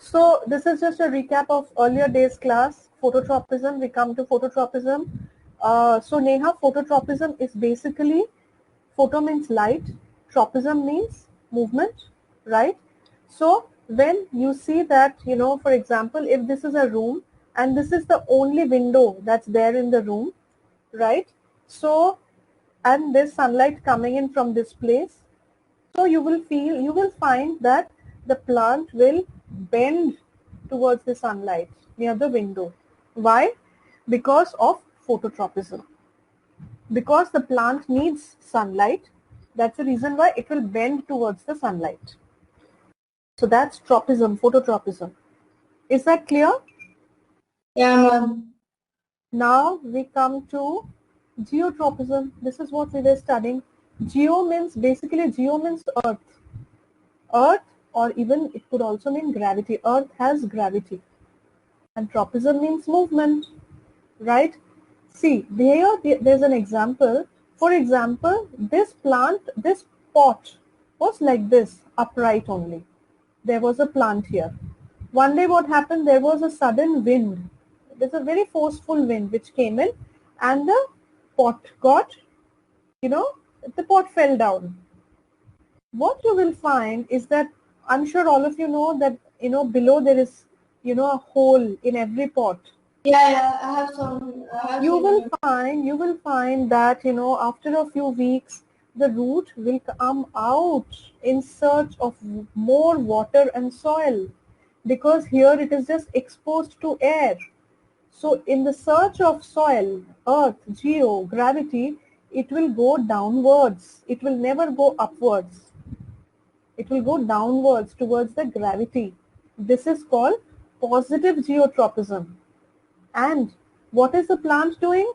So this is just a recap of earlier days class, phototropism. We come to phototropism. So Neha, phototropism is basically, photo means light, tropism means movement, right? So when you see that, for example, if this is a room and this is the only window that's there in the room, right? So, and there's sunlight coming in from this place. So you will find that the plant will bend towards the sunlight near the window. Why? Because of phototropism. Because the plant needs sunlight, that's the reason why it will bend towards the sunlight. So that's tropism, phototropism. Is that clear? Yeah, ma'am. Now we come to geotropism. This is what we were studying. Geo means earth. Earth, or even it could also mean gravity. Earth has gravity. And tropism means movement, right? See, there's an example. For example, this plant, this pot was like this, upright only. There was a plant here. One day what happened, there was a sudden wind. There's a very forceful wind which came in and the pot got, the pot fell down. What you will find is that, I'm sure all of you know that, below there is, a hole in every pot. Yeah, I have some. You will find that, after a few weeks, the root will come out in search of more water and soil, because here it is just exposed to air. So in the search of soil, earth, geo, gravity, it will go downwards. It will never go upwards. It will go downwards towards the gravity. This is called positive geotropism. And what is the plant doing?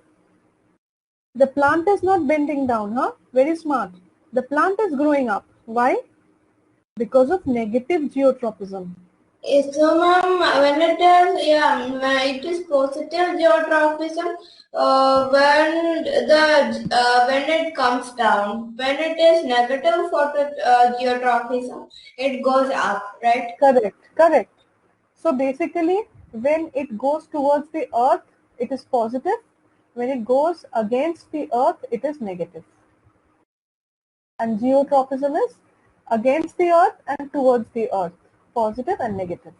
The plant is not bending down, huh? Very smart. The plant is growing up. Why? Because of negative geotropism. So, ma'am, when it is positive geotropism, when it comes down. When it is negative geotropism, it goes up, right? Correct. So basically, when it goes towards the earth, it is positive. When it goes against the earth, it is negative. And geotropism is against the earth and towards the earth, positive and negative.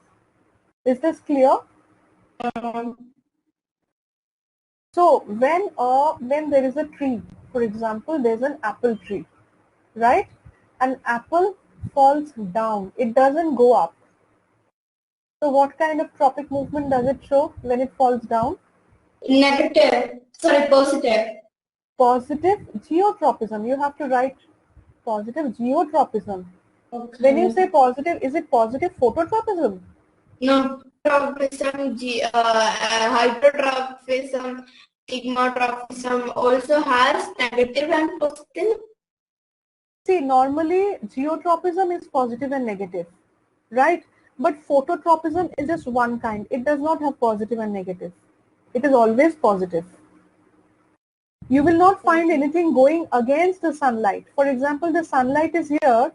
Is this clear? So when there is a tree, for example, there's an apple tree, right? An apple falls down. It doesn't go up. So what kind of tropic movement does it show when it falls down? Negative. Sorry, positive. Positive geotropism. You have to write positive geotropism. Okay. When you say positive, is it positive phototropism? No, tropism, hydrotropism, thigmotropism also has negative and positive. See, normally geotropism is positive and negative, right? But phototropism is just one kind. It does not have positive and negative. It is always positive. You will not find anything going against the sunlight. For example, the sunlight is here.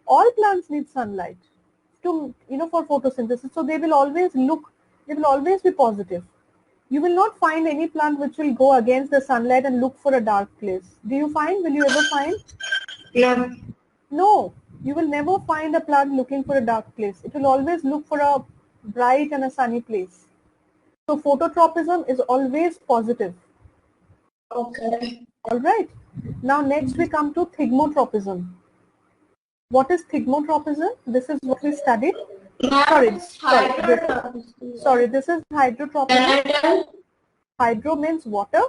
All plants need sunlight to, for photosynthesis. So they will always be positive. You will not find any plant which will go against the sunlight and look for a dark place. Will you ever find? No. No, you will never find a plant looking for a dark place. It will always look for a bright and a sunny place. So phototropism is always positive. Okay. All right. Now next we come to thigmotropism. What is thigmotropism? This is what we studied. Sorry, this is hydrotropism. Hydro means water.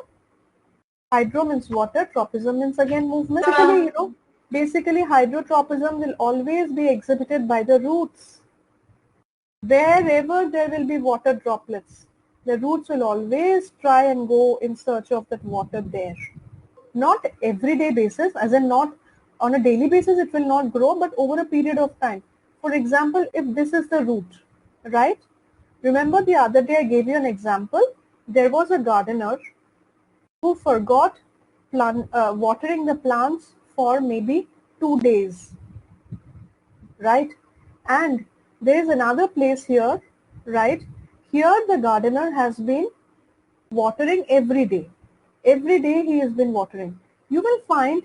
Tropism means again movement. Basically, hydrotropism will always be exhibited by the roots. Wherever there will be water droplets, the roots will always try and go in search of that water there. Not everyday basis, as in not on a daily basis it will not grow, but over a period of time. For example, if this is the root, right? Remember the other day I gave you an example. There was a gardener who forgot watering the plants for maybe 2 days, right? And There is another place here, right? Here the gardener has been watering every day. Every day he has been watering. You will find,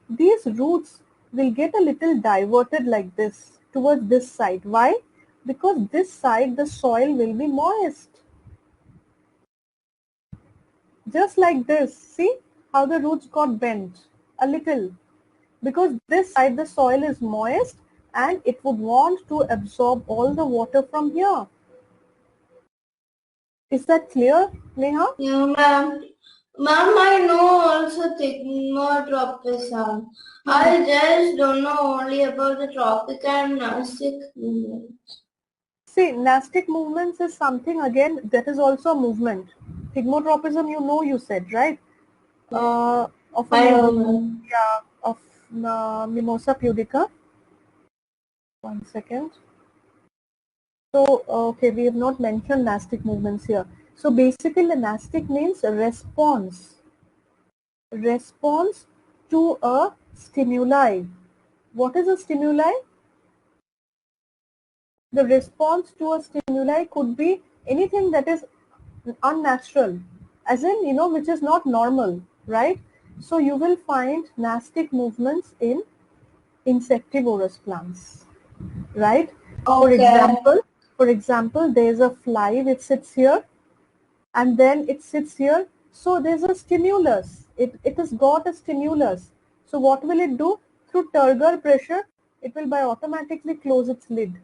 these roots will get a little diverted like this towards this side. Why? Because this side the soil will be moist. Just like this. See how the roots got bent a little. Because this side the soil is moist and it would want to absorb all the water from here. Is that clear, Neha? Yeah, ma'am. Ma'am, I know also Thigmotropism. I just don't know only about the tropic and nastic movements. See, nastic movements is something again that is also a movement. Thigmotropism, you said, right? Of a I know. yeah, of Mimosa pudica. One second. So, okay, we have not mentioned nastic movements here. So basically, the nastic means a response to a stimuli. What is a stimuli? The response to a stimuli could be anything that is unnatural, as in, which is not normal, right? So you will find nastic movements in insectivorous plants, right? Okay. For example, there's a fly which sits here and then it sits here. So there's a stimulus. It has got a stimulus. So what will it do? Through turgor pressure, it will by automatically close its lid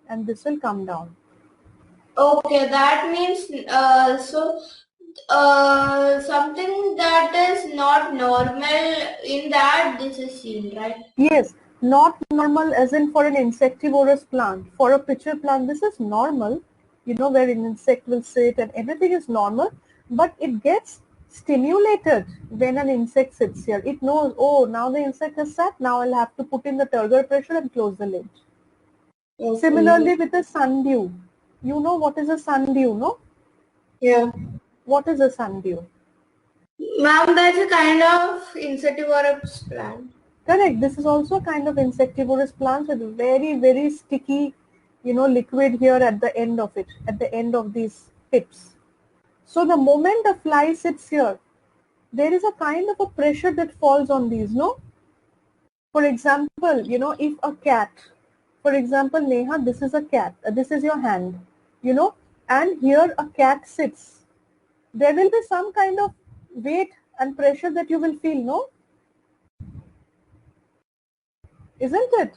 and this will come down. Okay, that means something that is not normal in that this is seen, right? Yes, not normal as in for an insectivorous plant. For a pitcher plant, this is normal, where an insect will sit and everything is normal, but it gets stimulated when an insect sits here. It knows, oh, now the insect has sat, now I'll have to put in the turgor pressure and close the lid. Okay. Similarly with the sundew. You know what is a sundew, no? Yeah. What is a sundew? Ma'am, that's a kind of insectivorous plant. Correct. This is also a kind of insectivorous plants with very, very sticky, liquid here at the end of it, at the end of these tips. So the moment a fly sits here, there is a kind of a pressure that falls on these, no? For example, if a cat, for example, Neha, this is a cat, this is your hand, and here a cat sits. There will be some kind of weight and pressure that you will feel, no? Isn't it?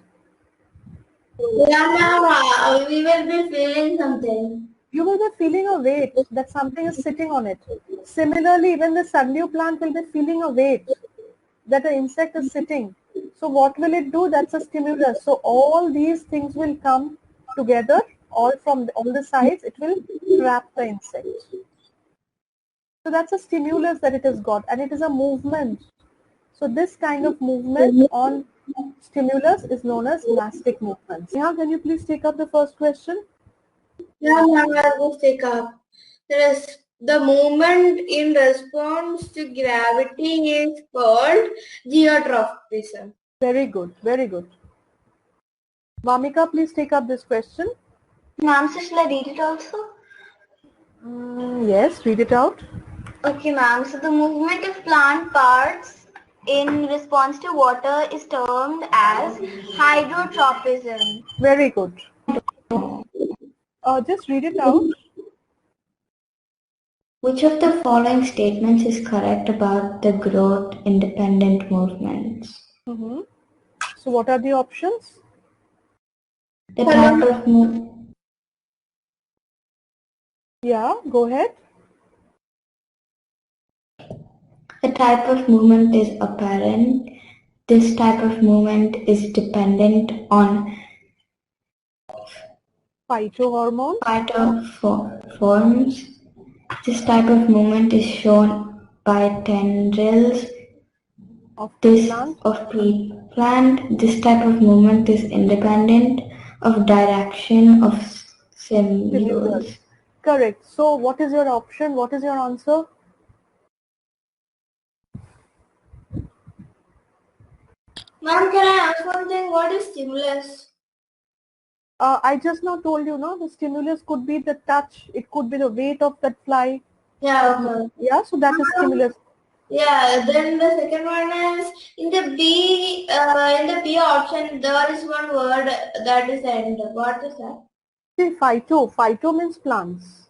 Yeah, ma'am, we will be feeling something. You will be feeling a weight that something is sitting on it. Similarly, even the sundew plant will be feeling a weight that an insect is sitting. So what will it do? That's a stimulus. So all these things will come together, all from all the sides. It will trap the insect. So that's a stimulus that it has got, and it is a movement. So this kind of movement on stimulus is known as nastic movements. Neha, can you please take up the first question? Yeah, ma'am, I'll just take up. The movement in response to gravity is called geotropism. Very good, very good. Vamika, please take up this question. Ma'am, so shall I read it also? Yes, read it out. Okay, ma'am. So the movement of plant parts in response to water is termed as hydrotropism. Very good. Just read it out. Which of the following statements is correct about the growth independent movements? So what are the options? The type of Yeah, go ahead. The type of movement is apparent. This type of movement is dependent on Phytohormones. phytophores. This type of movement is shown by tendrils Of plant. This type of movement is independent of direction of stimulus. Correct. So what is your option? What is your answer? Ma'am, can I ask one thing? What is stimulus? I just now told you, no, the stimulus could be the touch, it could be the weight of that fly. Yeah, okay. Yeah, so that is stimulus. Yeah, then the second one is in the B option, there is one word that is end. What is that? See, phyto means plants.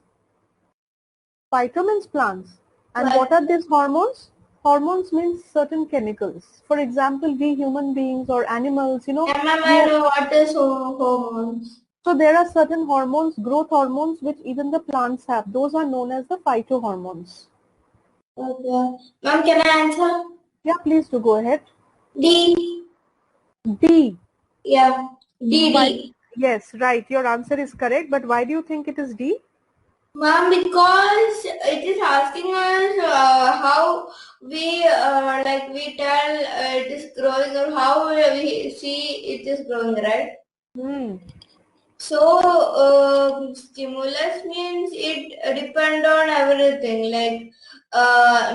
Phyto means plants. And Right. what are these hormones? Hormones means certain chemicals. For example, we human beings or animals, you know, Ma'am, we I have- know what is hormones. so there are certain hormones, growth hormones, which even the plants have. Those are known as the phytohormones. Okay. Ma'am, can I answer? Yeah, please do go ahead. D. D. Yeah. D. Why? D. Yes, right. Your answer is correct. But why do you think it is D? Ma'am, because it is asking us how we we tell it is growing or how we see it is growing, right? Hmm. So stimulus means it depend on everything. Like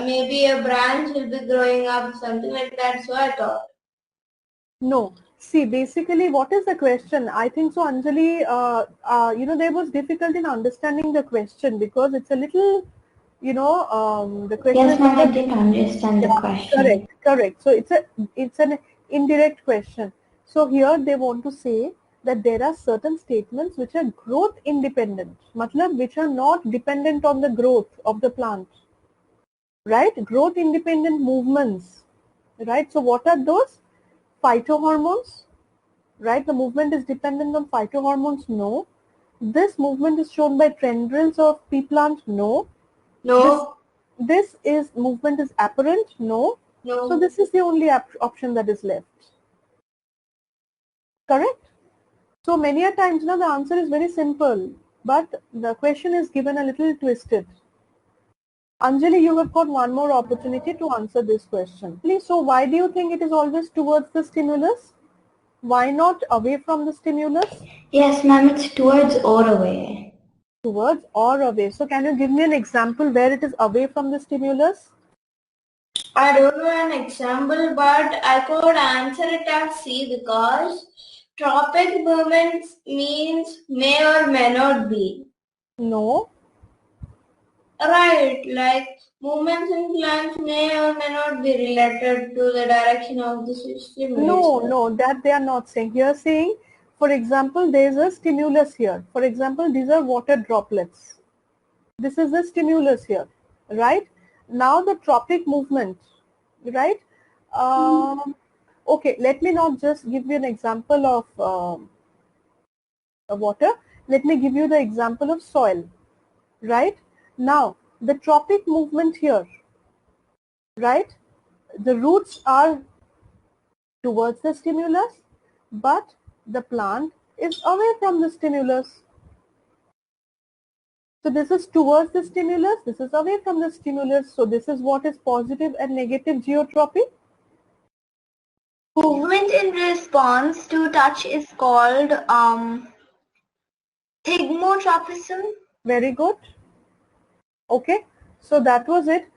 maybe a branch will be growing up, something like that. So I thought. No. See, basically, what is the question? I think so, Anjali, you know, there was difficulty in understanding the question because it's a little, you know, the question Yes, is ma'am, I little, didn't understand the yeah, question. correct. So it's an indirect question. So here they want to say that there are certain statements which are growth independent, matlab which are not dependent on the growth of the plant, right? Growth independent movements, right? So what are those? Phytohormones, right? The movement is dependent on phytohormones? No. This movement is shown by tendrils of pea plant? No. No, This is movement is apparent? No. So no. this is the only option that is left. Correct? So many a times now the answer is very simple, but the question is given a little twisted. Anjali, you have got one more opportunity to answer this question. Please, so why do you think it is always towards the stimulus? Why not away from the stimulus? Yes, ma'am, it's towards or away. Towards or away. So can you give me an example where it is away from the stimulus? I don't know an example, but I could answer it as C because tropic movements means may or may not be. No. Right, like movements in plants may or may not be related to the direction of the stimulus. No, that they are not saying. Here saying, for example, there is a stimulus here. For example, these are water droplets. This is the stimulus here, right? Now the tropic movement, right? Okay, let me not just give you an example of water. Let me give you the example of soil, right? Now, the tropic movement here, right? The roots are towards the stimulus, but the plant is away from the stimulus. So this is towards the stimulus, this is away from the stimulus. So this is what is positive and negative geotropy. Movement in response to touch is called thigmotropism. Very good. Okay, so that was it.